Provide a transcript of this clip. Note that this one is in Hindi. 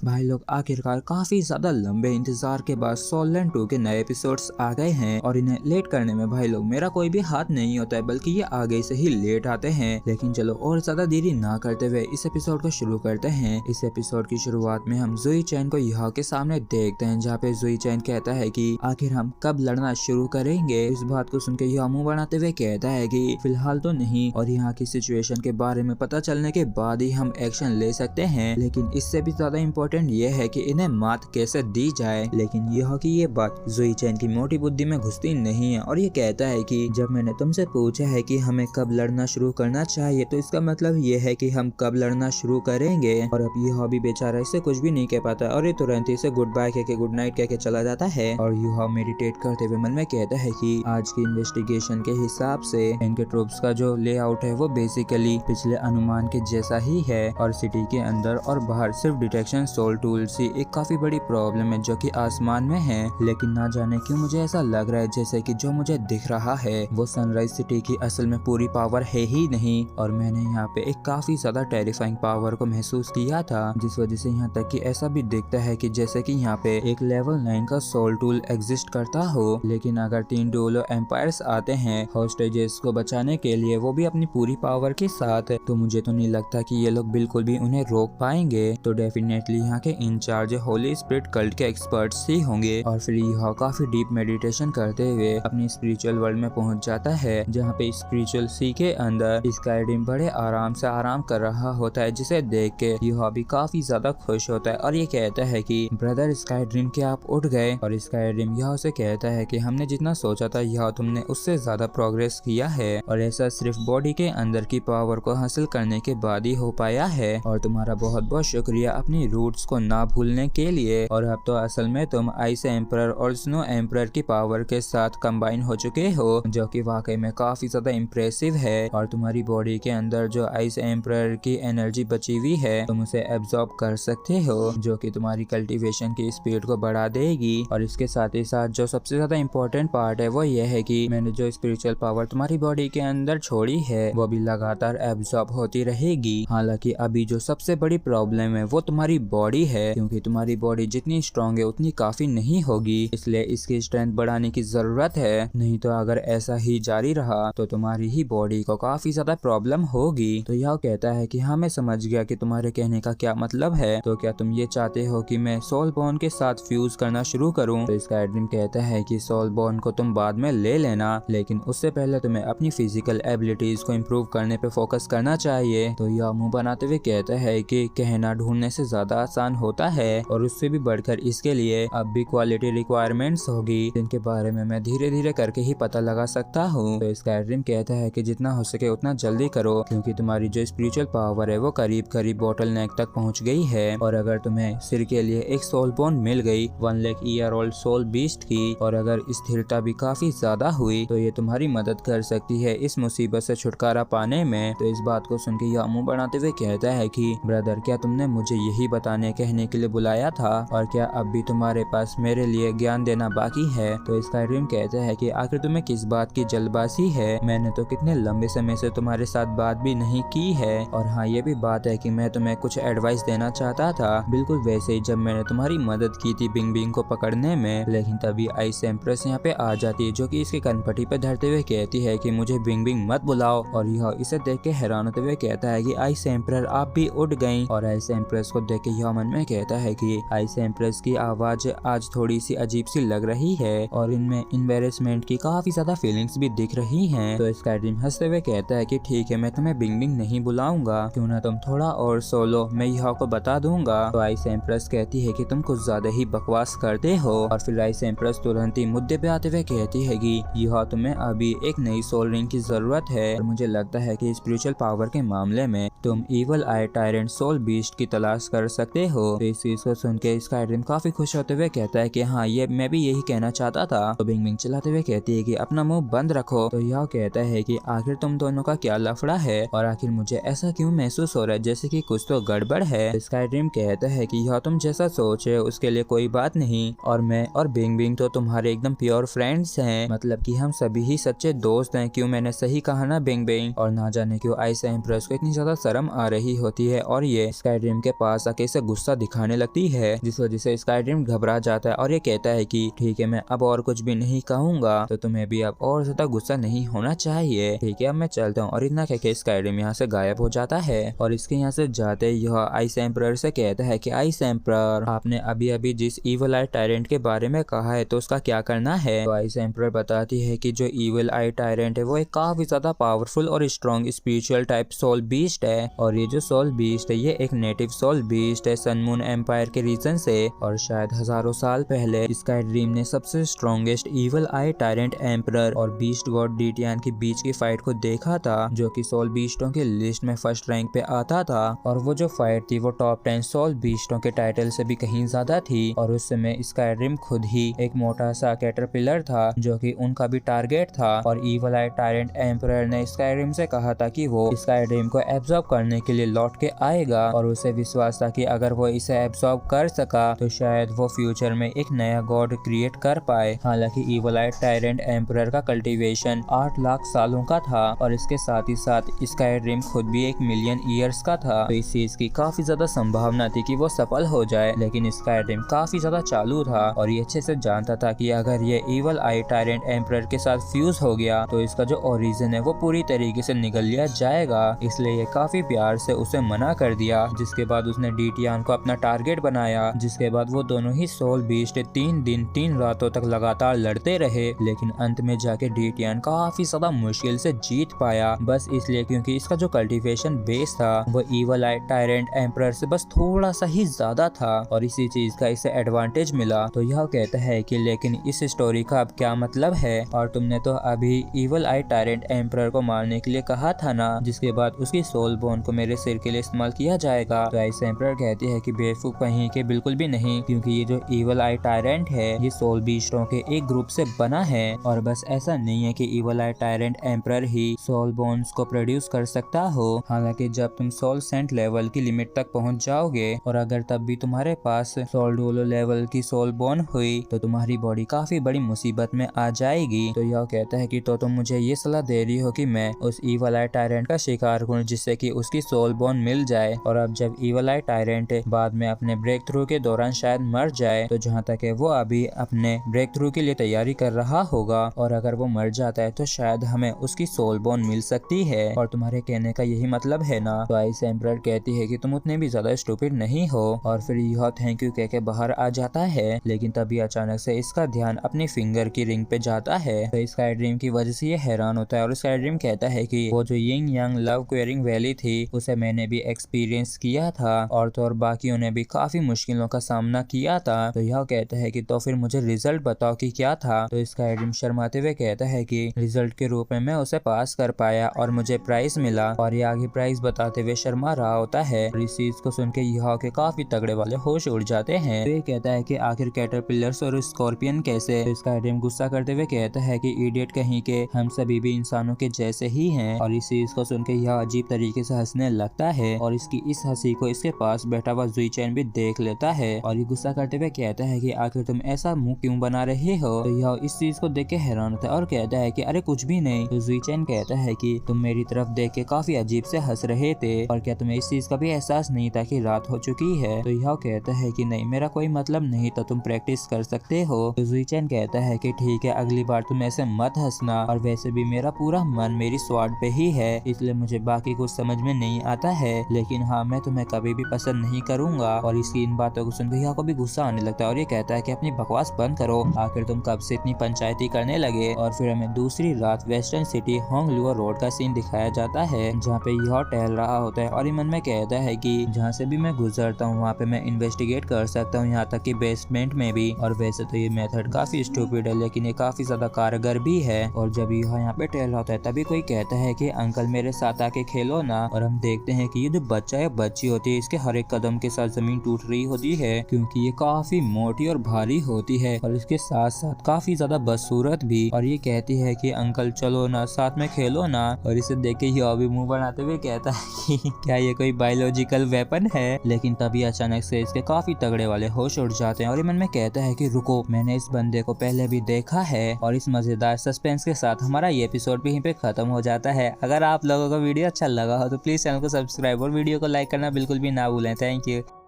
भाई लोग आखिरकार काफी ज्यादा लंबे इंतजार के बाद सोल लैंड 2 के नए एपिसोड्स आ गए हैं और इन्हें लेट करने में भाई लोग मेरा कोई भी हाथ नहीं होता है, बल्कि ये आगे से ही लेट आते हैं। लेकिन चलो और ज्यादा देरी ना करते हुए इस एपिसोड को शुरू करते हैं। इस एपिसोड की शुरुआत में हम जुई चैन को यहाँ के सामने देखते हैं, जहाँ पे जुई चैन कहता है कि आखिर हम कब लड़ना शुरू करेंगे। इस बात को सुनकर यह मुंह बनाते हुए कहता है कि फिलहाल तो नहीं, और यहाँ की सिचुएशन के बारे में पता चलने के बाद ही हम एक्शन ले सकते हैं। लेकिन इससे भी ज्यादा इम्पोर्टेंट ये है कि इन्हें मात कैसे दी जाए। लेकिन यह कि ये बात जुई चैन की मोटी बुद्धि में घुसती नहीं है और ये कहता है कि जब मैंने तुमसे पूछा है कि हमें कब लड़ना शुरू करना चाहिए, तो इसका मतलब ये है कि हम कब लड़ना शुरू करेंगे। और अब यह भी बेचारा इससे कुछ भी नहीं कह पाता और ये तुरंत इसे गुड बाय कह के गुड नाइट कह के चला जाता है। और यह मेडिटेट करते हुए मन में कहता है कि आज की इन्वेस्टिगेशन के हिसाब से इनके ट्रूप्स का जो लेआउट है वो बेसिकली पिछले अनुमान के जैसा ही है, और सिटी के अंदर और बाहर सिर्फ डिटेक्शन सोल टूल्स ही एक काफी बड़ी प्रॉब्लम है जो कि आसमान में है। लेकिन ना जाने क्यों मुझे ऐसा लग रहा है जैसे कि जो मुझे दिख रहा है वो सनराइज सिटी की असल में पूरी पावर है ही नहीं, और मैंने यहाँ पे एक काफी ज्यादा टेरिफाइंग पावर को महसूस किया था, जिस वजह से यहाँ तक कि ऐसा भी दिखता है कि जैसे कि यहाँ पे एक लेवल 9 का सोल टूल एग्जिस्ट करता हो। लेकिन अगर 3 डोलो एम्पायर्स आते हैं हॉस्टेजेस को बचाने के लिए, वो भी अपनी पूरी पावर के साथ, तो मुझे तो नहीं लगता कि ये लोग बिल्कुल भी उन्हें रोक पाएंगे। तो डेफिनेटली यहाँ के इंचार्ज होली स्पिरिट कल्ट के एक्सपर्ट्स ही होंगे। और फिर यह काफी डीप मेडिटेशन करते हुए अपनी स्पिरिचुअल वर्ल्ड में पहुंच जाता है, जहाँ पे स्पिरिचुअल सी के अंदर स्काईड्रीम बड़े आराम से आराम कर रहा होता है, जिसे देख के यह भी काफी ज्यादा खुश होता है और ये कहता है कि ब्रदर स्काईड्रीम क्या आप उठ गए। और स्काईड्रीम यह उसे कहता है कि हमने जितना सोचा था यह तुमने उससे ज्यादा प्रोग्रेस किया है, और ऐसा सिर्फ बॉडी के अंदर की पावर को हासिल करने के बाद ही हो पाया है। और तुम्हारा बहुत बहुत शुक्रिया अपनी रूट्स को ना भूलने के लिए। और अब तो असल में तुम आइस एम्परर और स्नो एम्परर की पावर के साथ कंबाइन हो चुके हो, जो कि वाकई में काफी ज्यादा इम्प्रेसिव है। और तुम्हारी बॉडी के अंदर जो आइस एम्परर की एनर्जी बची हुई है तुम उसे एब्जॉर्ब कर सकते हो, जो कि तुम्हारी कल्टीवेशन की स्पीड को बढ़ा देगी। और इसके साथ ही साथ जो सबसे ज्यादा इम्पोर्टेंट पार्ट है वो ये है कि मैंने जो स्पिरिचुअल पावर तुम्हारी बॉडी के अंदर छोड़ी है वो भी लगातार एब्जॉर्ब होती रहेगी। हालांकि अभी जो सबसे बड़ी प्रॉब्लम है वो तुम्हारी बॉडी है, क्योंकि तुम्हारी बॉडी जितनी स्ट्रॉन्ग है उतनी काफी नहीं होगी, इसलिए इसकी स्ट्रेंथ बढ़ाने की जरूरत है। नहीं तो अगर ऐसा ही जारी रहा तो तुम्हारी ही बॉडी को काफी ज्यादा प्रॉब्लम होगी। तो यह कहता है कि हाँ मैं समझ गया कि तुम्हारे कहने का क्या मतलब है, तो क्या तुम ये चाहते हो कि मैं सोल बॉन के साथ फ्यूज करना शुरू करूं। तो स्काईड्रीम कहता है कि सोल बॉन को तुम बाद में ले लेना, लेकिन उससे पहले तुम्हें अपनी फिजिकल एबिलिटीज को इम्प्रूव करने पे फोकस करना चाहिए। तो यह मुंह बनाते हुए कहता है कि कहना ढूंढने से ज्यादा आसान होता है, और उससे भी बढ़कर इसके लिए अब भी क्वालिटी रिक्वायरमेंट्स होगी, जिनके बारे में मैं धीरे धीरे करके ही पता लगा सकता हूँ। तो स्काईड्रीम कहता है कि जितना हो सके उतना जल्दी करो, क्योंकि तुम्हारी जो स्पिरिचुअल पावर है वो करीब करीब बॉटल नेक तक पहुँच गई है। और अगर तुम्हें सिर के लिए एक सोल बोन मिल गई 1 lakh year old soul beast की, और अगर स्थिरता भी काफी ज्यादा हुई, तो ये तुम्हारी मदद कर सकती है इस मुसीबत से छुटकारा पाने में। तो इस बात को सुन के यह मुंह बनाते हुए कहता है कि ब्रदर क्या तुमने मुझे यही बताने कहने के लिए बुलाया था, और क्या अब भी तुम्हारे पास मेरे लिए ज्ञान देना बाकी है। तो स्काईड्रीम कहता है कि आखिर तुम्हें किस बात की जल्दबाजी है, मैंने तो कितने लंबे समय से तुम्हारे साथ बात भी नहीं की है। और हाँ ये भी बात है कि मैं तुम्हें कुछ एडवाइस देना चाहता था, बिल्कुल वैसे ही जब मैंने तुम्हारी मदद की थी बिंग बिंग को पकड़ने में। लेकिन तभी आइस एम्प्रेस यहाँ पे आ जाती है, जो कि इसके कनपट्टी पे धरते हुए कहती है कि मुझे बिंग बिंग मत बुलाओ। और यह इसे देख के हैरान होते हुए कहता है कि आइस एम्परर आप भी उठ गई। और आइस एम्प्रेस को देख के यह मन में कहता है कि आइस एम्प्रेस की आवाज आज थोड़ी सी अजीब सी लग रही है, और इनमें एम्बैरेसमेंट की काफी ज्यादा फीलिंग्स भी दिख रही हैं। तो स्काईड्रीम हंसते हुए कहता है कि ठीक है मैं तुम्हें बिंग बिंग नहीं बुलाऊंगा, क्यों ना तुम थोड़ा और सोलो, मैं यह को बता दूंगा। तो आइस एम्प्रेस कहती है कि तुम कुछ ज्यादा ही बकवास करते हो। और फिर आइस एम्प्रेस तुरंत ही मुद्दे पे आते हुए कहती है कि यह तुम्हें अभी एक नई सोल रिंग की जरूरत है, और मुझे लगता है कि स्पिरिचुअल पावर के मामले में तुम इवल आई टायरेंट सोल बीस्ट की तलाश कर सकते हो। तो इस चीज को सुन के स्काईड्रीम काफी खुश होते हुए कहता है कि हाँ ये मैं भी यही कहना चाहता था। तो बिंग बिंग चलाते हुए कहती है कि अपना मुंह बंद रखो। तो यह कहता है कि आखिर तुम दोनों का क्या लफड़ा है, और आखिर मुझे ऐसा क्यों महसूस हो रहा है जैसे कि कुछ तो गड़बड़ है। स्काईड्रीम कहता है कि यह तुम जैसा सोच रहे हो उसके लिए कोई बात नहीं, और मैं और बिंग बिंग तो तुम्हारे एकदम प्योर फ्रेंड्स हैं, मतलब कि हम सभी ही सच्चे दोस्त हैं। क्यों मैंने सही कहा ना बिंग बिंग। और ना जाने क्यों आइस एम्प्रेस को इतनी ज्यादा शर्म आ रही होती है, और ये स्काईड्रीम के पास आके इसे गुस्सा दिखाने लगती है, जिस वजह से स्काईड्रीम घबरा जाता है और ये कहता है कि ठीक है मैं अब और कुछ भी नहीं कहूंगा, तो तुम्हें भी अब और ज्यादा गुस्सा नहीं होना चाहिए, ठीक है अब मैं चलता हूँ। और इतना कहकर स्काईड्रीम यहाँ से गायब हो जाता है और इसके यहाँ से जाते यह आइस एम्परर से कहता है कि आइस एम्परर, आपने अभी अभी जिस ईवल आई टायरेंट के बारे में कहा है तो उसका क्या करना है। तो आइस एम्परर बताती है कि जो ईवल आई टायरेंट है वो एक काफी ज्यादा पावरफुल और strong spiritual type soul beast है, और ये जो सोल बीस्ट है ये एक नेटिव सोल बीस्ट है सन मून एम्पायर के रीजन से, और शायद हजारों साल पहले स्काईड्रीम ने सबसे स्ट्रॉन्गेस्ट ईवल आई टायरेंट एम्परर और बीस्ट गॉड डीटियान के बीच की फाइट को देखा था, जो कि सोल बीस्टों की लिस्ट में फर्स्ट रैंक पे आता था। और वो जो फाइट थी वो टॉप 10 सोल बीस्टों के टाइटल से भी कहीं ज्यादा थी, और उस समय स्काईड्रीम खुद ही एक मोटा सा कैटरपिलर था जो कि उनका भी टारगेट था। और ईवल आई टायरेंट एम्परर ने स्काईड्रीम से कहा था कि वो स्काईड्रीम को एब्जॉर्ब करने के लिए लौट के आएगा, और उसे विश्वास था कि अगर वो इसे एब्जॉर्ब कर सका तो शायद वो फ्यूचर में एक नया गॉड क्रिएट कर पाए। हालांकि ईवल आई टायरेंट एम्परर का कल्टीवेशन 8 लाख सालों का था, और इसके साथ ही साथ स्काईड्रीम खुद भी 1 मिलियन ईयर्स का था, तो इस चीज की काफी ज्यादा संभावना थी कि वो सफल हो जाए। लेकिन स्काईड्रीम काफी ज्यादा चालू था और ये अच्छे से जानता था कि अगर ये ईवल आई टायरेंट एम्परर के साथ फ्यूज हो गया तो इसका जो ओरिजिन है वो पूरी तरीके से निकल लिया जाएगा, इसलिए ये काफी प्यार से उसे मना कर दिया। जिसके बाद उसने डीटियान को अपना टारगेट बनाया, जिसके बाद वो दोनों ही सोल बीस्ट 3 दिन 3 रातों तक लगातार लड़ते रहे, लेकिन अंत में जाके डीटियान काफी ज्यादा मुश्किल से जीत पाया, बस इसलिए क्योंकि इसका जो कल्टीवेशन बेस था वो ईवल आई टायरेंट एम्परर से बस थोड़ा सा ही ज्यादा था, और इसी चीज का इसे एडवांटेज मिला। तो यह कहता है कि लेकिन इस स्टोरी का अब क्या मतलब है, और तुमने तो अभी ईवल आई टायरेंट एम्परर को मारने के लिए कहा था ना, जिसके बाद उसकी सोल बोन को मेरे सिर के लिए इस्तेमाल किया जाएगा। तो आइस एम्परर कहती है कि बेवकूफ कहीं के बिल्कुल भी नहीं, क्योंकि ये जो ईवल आई टायरेंट है ये सोल बीस्टों के एक ग्रुप से बना है, और बस ऐसा नहीं है कि ईवल आई टायरेंट एम्परर ही सोल बोन्स को प्रोड्यूस कर सकता हो। हालांकि जब तुम सोल सेंट लेवल की लिमिट तक पहुंच जाओगे और अगर तब भी तुम्हारे पास सोल डोलो लेवल की सोल बोन हुई तो तुम्हारी बॉडी काफी बड़ी मुसीबत में आ जाएगी। तो यह कहता है कि तो तुम मुझे ये सलाह दे रही हो कि मैं उस ईवल आई टायरेंट का शिकार हूँ जिससे कि उसकी सोल बोन मिल जाए, और अब जब ईवल आई टायरेंट बाद में अपने ब्रेक थ्रू के दौरान शायद मर जाए, तो जहाँ तक है वो अभी अपने ब्रेक थ्रू के लिए तैयारी कर रहा होगा, और अगर वो मर जाता है तो शायद हमें उसकी सोल बोन मिल सकती है, और तुम्हारे कहने का यही मतलब है ना। तो आइस एम्परर कहती है कि तुम उतने भी ज्यादा स्टूपिड नहीं हो, और फिर यह थैंक यू कह के बाहर आ जाता है। लेकिन तभी अचानक से इसका ध्यान अपनी फिंगर की रिंग पे जाता है, तो स्काईड्रीम की वजह से ये हैरान होता है, और स्काईड्रीम कहता है कि वो जो यिंग यांग लव क्वेयरिंग वैली थी उसे मैंने भी एक्सपीरियंस किया था, और तो और बाकियों ने भी काफी मुश्किलों का सामना किया था। तो यह कहता है कि तो फिर मुझे रिजल्ट बताओ कि क्या था। तो स्काईड्रीम शर्माते हुए कहता है कि रिजल्ट के रूप में मैं उसे पास कर पाया और मुझे प्राइज मिला, और ये आगे प्राइज बताते हुए शर्मा रहा होता है। इस चीज को सुन के यह के काफी तगड़े वाले होश उड़ जाते हैं। तो ये कहता है कि आखिर कैटरपिलर्स और स्कॉर्पियन कैसे। तो स्काईड्रीम गुस्सा करते हुए कहता है कि इडियट कहीं के, हम सभी भी इंसानों के जैसे ही हैं। और इस चीज को सुन के यह अजीब तरीके से हंसने लगता है, और इसकी इस हंसी को इसके पास बैठा हुआ जुईचेन भी देख लेता है, और ये गुस्सा करते हुए कहता है कि आखिर तुम ऐसा मुंह क्यों बना रहे हो। तो यह इस चीज को देख के हैरान होता है और कहता है कि अरे कुछ भी नहीं। तो जुईचेन कहता है कि तुम मेरी तरफ देख के काफी अजीब से हंस रहे थे, और क्या तुम्हें इस चीज का भी एहसास नहीं था कि रात हो चुकी है। तो यह कहता है कि नहीं, मेरा कोई मतलब नहीं था, तुम प्रैक्टिस कर सकते हो। तो जुईचेन कहता है कि ठीक है, अगली बार तुम ऐसे मत हंसना, और वैसे भी मेरा पूरा मन मेरी स्वाड पे ही है, इसलिए मुझे बाकी कुछ समझ में नहीं आता है, लेकिन हाँ मैं तुम्हें कभी भी पसंद नहीं करूंगा। और इसकी इन बातों को सुनकर यह को भी गुस्सा आने लगता है, और ये कहता है कि अपनी बकवास बंद करो, आखिर तुम कब से इतनी पंचायती करने लगे। और फिर हमें दूसरी रात वेस्टर्न सिटी होंगलुओ रोड का सीन दिखाया जाता है, जहाँ पे यह टहल रहा होता है, और ये मन में कहता है कि जहाँ से भी मैं गुजरता हूँ वहाँ पे मैं इन्वेस्टिगेट कर सकता हूँ, यहाँ तक कि बेसमेंट में भी। और वैसे तो ये मेथड काफी स्टूपिड है, लेकिन ये काफी ज्यादा कारगर भी है। और जब यह यहाँ पे टहल रहा होता है तभी कोई कहता है कि अंकल मेरे साथ आके खेलो ना। और हम देखते हैं कि ये जो बच्चा या बच्ची होती है इसके हर एक कदम के साथ जमीन टूट रही होती है, क्योंकि ये काफी मोटी और भारी होती है, और इसके साथ साथ काफी ज्यादा बदसूरत भी। और ये कहती है कि अंकल चलो ना, साथ में खेलो ना। और इसे देख के यह भी मुंह बनाते हुए कहता है कि क्या ये कोई बायोलॉजिकल वेपन है। लेकिन तभी अचानक से इसके काफी तगड़े वाले होश उड़ जाते हैं, और ये मन में कहता है कि रुको, मैंने इस बंदे को पहले भी देखा है। और इस मजेदार सस्पेंस के साथ हमारा ये एपिसोड भी यहीं पे खत्म हो जाता है। अगर आप लोगों को वीडियो अच्छा लगा हो तो प्लीज चैनल को सब्सक्राइब और वीडियो को लाइक करना बिल्कुल भी ना भूलें। Thank you.